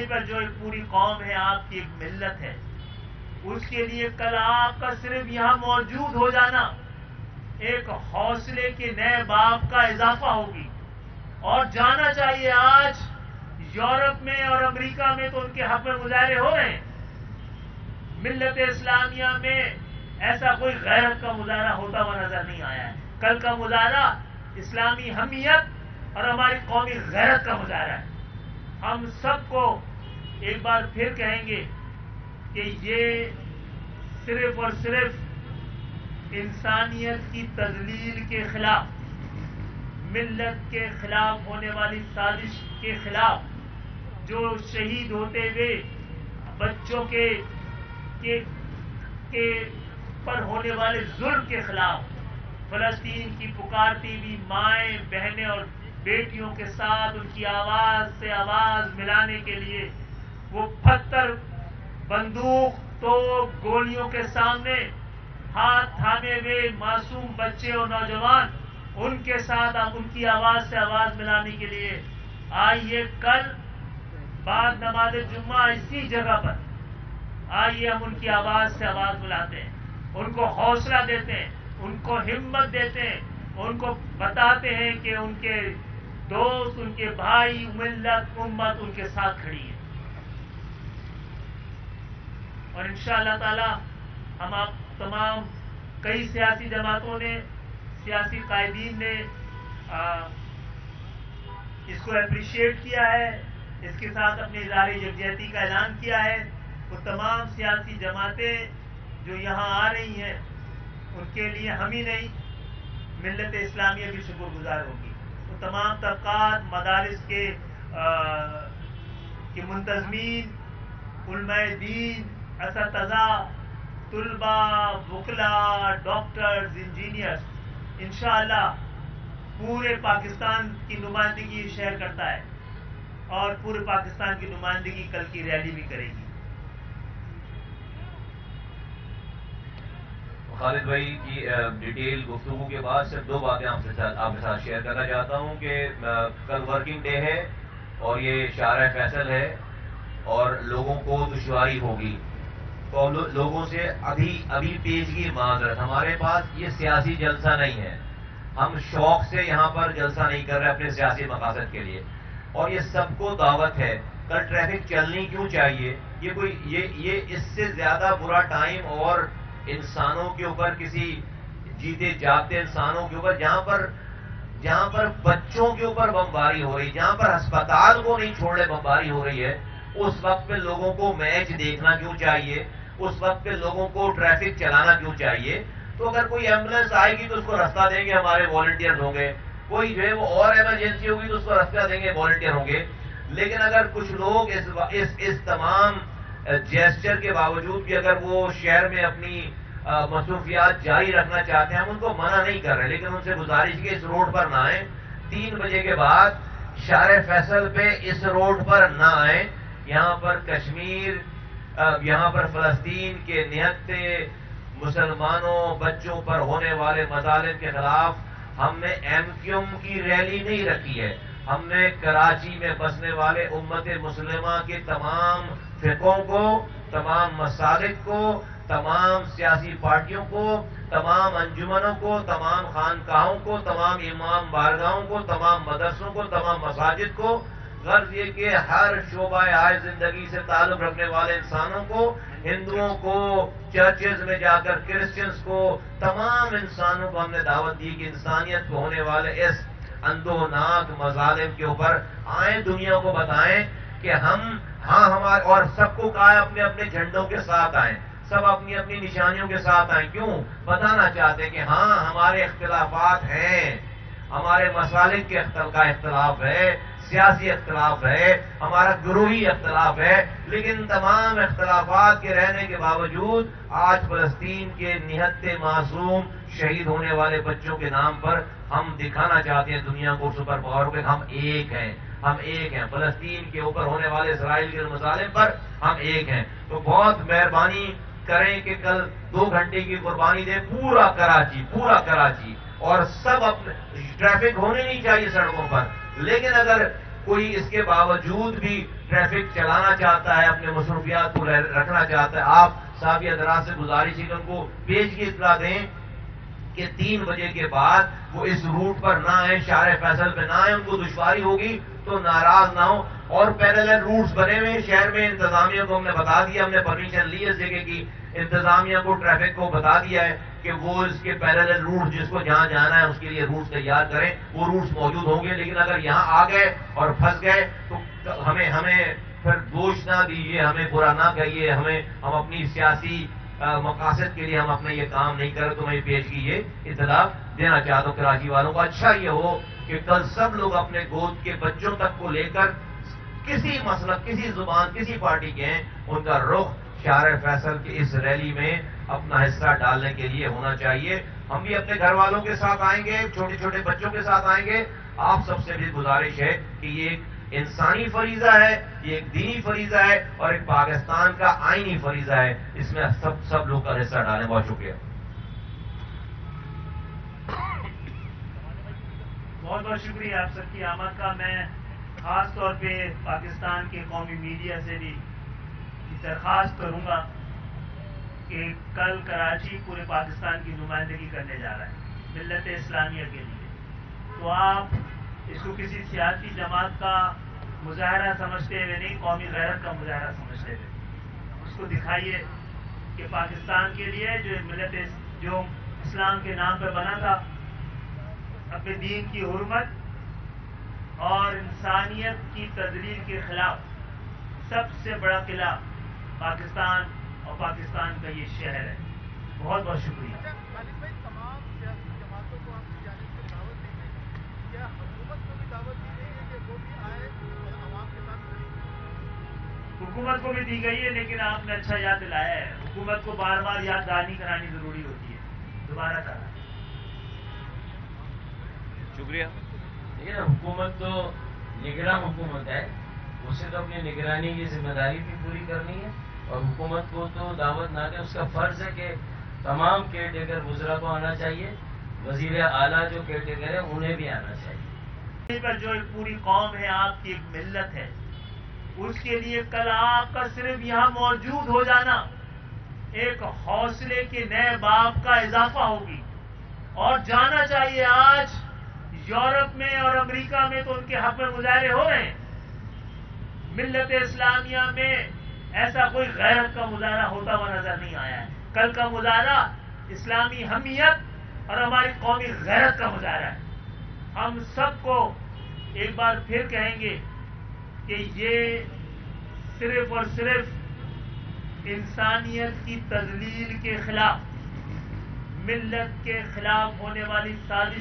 پر جو ایک پوری قوم ہے، آپ کی ایک ملت ہے، اس کے لیے کل آپ کا صرف یہاں موجود ہو جانا ایک حوصلے کے نئے باب کا اضافہ ہوگی. اور جانا چاہیے، آج یورپ میں اور امریکہ میں تو ان کے حق میں مظاہرے ہو رہے ہیں. ملت اسلامیہ میں ایسا کوئی غیرت کا مظاہرہ ہوتا ہوا نظر نہیں آیا ہے. کل کا مظاہرہ اسلامی حمیت اور ہماری قومی غیرت کا مظاہرہ ہے. ہم سب کو ایک بار پھر کہیں گے کہ یہ صرف اور صرف انسانیت کی تذلیل کے خلاف، ملت کے خلاف ہونے والی سازش کے خلاف، جو شہید ہوتے ہوئے بچوں کے پر ہونے والے ظلم کے خلاف، فلسطین کی پکارتی ہوئی مائیں، بہنیں اور بیٹیوں کے ساتھ ان کی آواز سے آواز ملانے کے لیے وہ پتھر، بندوق، توپ، گولیوں کے سامنے ہاتھ تھامے ہوئے معصوم بچے اور نوجوان، ان کے ساتھ آپ ان کی آواز سے آواز ملانے کے لیے آئیے کل بعد نماز جمعہ اسی جگہ پر آئیے، ہم ان کی آواز سے آواز ملاتے ہیں، ان کو حوصلہ دیتے ہیں، ان کو ہمت دیتے ہیں، ان کو بتاتے ہیں کہ ان کے دوست، ان کے بھائی، ملت، امت ان کے ساتھ کھڑی ہے. اور انشاءاللہ تعالی ہم آپ تمام کئی سیاسی جماعتوں نے، سیاسی قائدین نے اس کو اپریشیٹ کیا ہے، اس کے ساتھ اپنے اظہار یکجہتی کا اعلان کیا ہے. وہ تمام سیاسی جماعتیں جو یہاں آ رہی ہیں، ان کے لیے ہم ہی نہیں، ملت اسلامیہ بھی شکر گزار ہوگی. وہ تمام طبقات، مدارس کے منتظمین، علماء دین، اساتذہ، طلباء، وکلاء، ڈاکٹرز، انجینئرز، انشاءاللہ پورے پاکستان کی نمائندگی یہ شہر کرتا ہے اور پورے پاکستان کی نمائندگی کل کی ریلی بھی کرے گی. خالد بھائی کی ڈیٹیل گفتگو کے بعد صرف دو باتیں آپ کے ساتھ شیئر کرنا چاہتا ہوں کہ کل ورکنگ ڈے ہے اور یہ شارع فیصل ہے اور لوگوں کو دشواری ہوگی، تو لوگوں سے ابھی پیشگی معذرت. ہمارے پاس یہ سیاسی جلسہ نہیں ہے، ہم شوق سے یہاں پر جلسہ نہیں کر رہے اپنے سیاسی مقاصد کے لیے، اور یہ سب کو دعوت ہے. کل ٹریفک چلنی کیوں چاہیے؟ یہ اس سے زیادہ برا ٹائم اور انسانوں کے اوپر، کسی جیتے جاگتے انسانوں کے اوپر، جہاں پر بچوں کے اوپر بمباری ہو رہی، جہاں پر ہسپتال کو نہیں چھوڑنے بمباری ہو رہی ہے، اس وقت پہ لوگوں کو میچ دیکھنا کیوں چاہیے؟ اس وقت پہ لوگوں کو ٹریفک چلانا کیوں چاہیے؟ تو اگر کوئی ایمبولینس آئے گی تو اس کو رستہ دیں گے ہمارے والنٹیئر ہوں گے، کوئی جو ہے وہ اور ایمرجنسی ہوگی تو اس کو رستہ دیں گے والنٹیئر ہوں گے. لیکن اگر کچھ لوگ اس تمام جیسچر کے باوجود بھی اگر وہ شہر میں اپنی مصروفیات جاری رکھنا چاہتے ہیں، ہم ان کو منع نہیں کر رہے، لیکن ان سے گزارش کی اس روڈ پر نہ آئیں. 3 بجے کے بعد شارع فیصل پہ اس روڈ پر نہ آئیں. یہاں پر کشمیر، یہاں پر فلسطین کے نہتے مسلمانوں، بچوں پر ہونے والے مظالم کے خلاف ہم نے ایم کیو ایم کی ریلی نہیں رکھی ہے، ہم نے کراچی میں بسنے والے امت مسلمہ کے تمام فرقوں کو، تمام مسالک کو، تمام سیاسی پارٹیوں کو، تمام انجمنوں کو، تمام خانقاہوں کو، تمام امام بارگاہوں کو، تمام مدرسوں کو، تمام مساجد کو، غرض یہ کہ ہر شعبہ آئے زندگی سے تعلق رکھنے والے انسانوں کو، ہندوؤں کو، چرچز میں جا کر کرسچنز کو، تمام انسانوں کو ہم نے دعوت دی کہ انسانیت کو ہونے والے اس اندوناک مظالم کے اوپر آئیں، دنیا کو بتائیں کہ ہمارے، اور سب کو کہا ہے اپنے اپنے جھنڈوں کے ساتھ آئیں، سب اپنی اپنی نشانیوں کے ساتھ آئیں. کیوں؟ بتانا چاہتے ہیں کہ ہاں ہمارے اختلافات ہیں، ہمارے مسالک کے کا اختلاف ہے، سیاسی اختلاف ہے، ہمارا گروہی اختلاف ہے، لیکن تمام اختلافات کے رہنے کے باوجود آج فلسطین کے نہتے معصوم شہید ہونے والے بچوں کے نام پر ہم دکھانا چاہتے ہیں دنیا کو، سپر پاور پہ، ہم ایک ہیں، ہم ایک ہیں. فلسطین کے اوپر ہونے والے اسرائیل کے مظالم پر ہم ایک ہیں. تو بہت مہربانی کریں کہ کل 2 گھنٹے کی قربانی دیں، پورا کراچی اور سب اپنے، ٹریفک ہونے نہیں چاہیے سڑکوں پر، لیکن اگر کوئی اس کے باوجود بھی ٹریفک چلانا چاہتا ہے، اپنے مصروفیات کو رکھنا چاہتا ہے، آپ صاحب حضرات سے گزارش ہے کہ ان کو پیج کی اطلاع دیں کہ 3 بجے کے بعد وہ اس روٹ پر نہ آئیں، شارع فیصل پہ نہ آئیں، ان کو دشواری ہوگی تو ناراض نہ ہو۔ اور پیرالل روٹس بنے ہوئے شہر میں، انتظامیہ کو ہم نے بتا دیا، ہم نے پرمیشن لی اس جگہ کی، انتظامیہ کو ٹریفک کو بتا دیا ہے کہ وہ اس کے پیرالل روٹ جس کو جہاں جانا ہے اس کے لیے روٹس تیار کریں، وہ روٹس موجود ہوں گے۔ لیکن اگر یہاں آ گئے اور پھنس گئے تو ہمیں پھر دوش نہ دیجیے، ہمیں برا نہ کہیے، ہم اپنی سیاسی مقاصد کے لیے ہم اپنا یہ کام نہیں کر، تو میں پیش کی یہ اطلاع دینا چاہتا ہوں کراچی والوں کو۔ اچھا یہ ہو کہ کل سب لوگ اپنے گود کے بچوں تک کو لے کر کسی مسلک، کسی زبان، کسی پارٹی کے ہیں، ان کا رخ شارع فیصل کی اس ریلی میں اپنا حصہ ڈالنے کے لیے ہونا چاہیے۔ ہم بھی اپنے گھر والوں کے ساتھ آئیں گے، چھوٹے چھوٹے بچوں کے ساتھ آئیں گے۔ آپ سب سے بھی گزارش ہے کہ یہ ایک انسانی فریضہ ہے، یہ ایک دینی فریضہ ہے اور ایک پاکستان کا آئینی فریضہ ہے، اس میں سب لوگ کا حصہ ڈالیں۔ بہت شکریہ۔ بہت بہت شکریہ آپ سب کی آمد کا۔ میں خاص طور پہ پاکستان کے قومی میڈیا سے بھی درخواست کروں گا کہ کل کراچی پورے پاکستان کی نمائندگی کرنے جا رہا ہے ملت اسلامیہ کے لیے، تو آپ اس کو کسی سیاسی جماعت کا مظاہرہ سمجھتے ہوئے نہیں، قومی غیرت کا مظاہرہ سمجھتے ہوئے اس کو دکھائیے کہ پاکستان کے لیے جو اسلام کے نام پہ بنا تھا، اپنے دین کی حرمت اور انسانیت کی تذلیل کے خلاف سب سے بڑا قلعہ پاکستان اور پاکستان کا یہ شہر ہے۔ بہت بہت شکریہ۔ خالد بھائی، تمام سیاسی جماعتوں کو آپ کی جانب سے دعوت دی گئی، کیا حکومت کو بھی دعوت دی گئی ہے کہ وہ بھی آئے اور عوام کے ساتھ کھڑی؟ حکومت کو بھی دی گئی ہے، لیکن آپ نے اچھا یاد دلایا ہے، حکومت کو بار بار یاد دہانی کرانی ضروری ہوتی ہے، دوبارہ کرنا۔ شکریہ۔ دیکھیے نا، حکومت تو نگراں حکومت ہے، اسے تو اپنی نگرانی کی ذمہ داری بھی پوری کرنی ہے، اور حکومت کو تو دعوت نہ دے، اس کا فرض ہے کہ تمام کیئر ٹیکر وزراء کو آنا چاہیے، وزیر اعلیٰ جو کیئر ٹیکر ہے انہیں بھی آنا چاہیے۔ پر جو ایک پوری قوم ہے، آپ کی ایک ملت ہے، اس کے لیے کل آپ کا صرف یہاں موجود ہو جانا ایک حوصلے کے نئے باب کا اضافہ ہوگی، اور جانا چاہیے۔ آج یورپ میں اور امریکہ میں تو ان کے حق میں مظاہرے ہو رہے ہیں، ملت اسلامیہ میں ایسا کوئی غیرت کا مظاہرہ ہوتا ہوا نظر نہیں آیا ہے۔ کل کا مظاہرہ اسلامی حمیت اور ہماری قومی غیرت کا مظاہرہ ہے۔ ہم سب کو ایک بار پھر کہیں گے کہ یہ صرف اور صرف انسانیت کی تذلیل کے خلاف، ملت کے خلاف ہونے والی سازش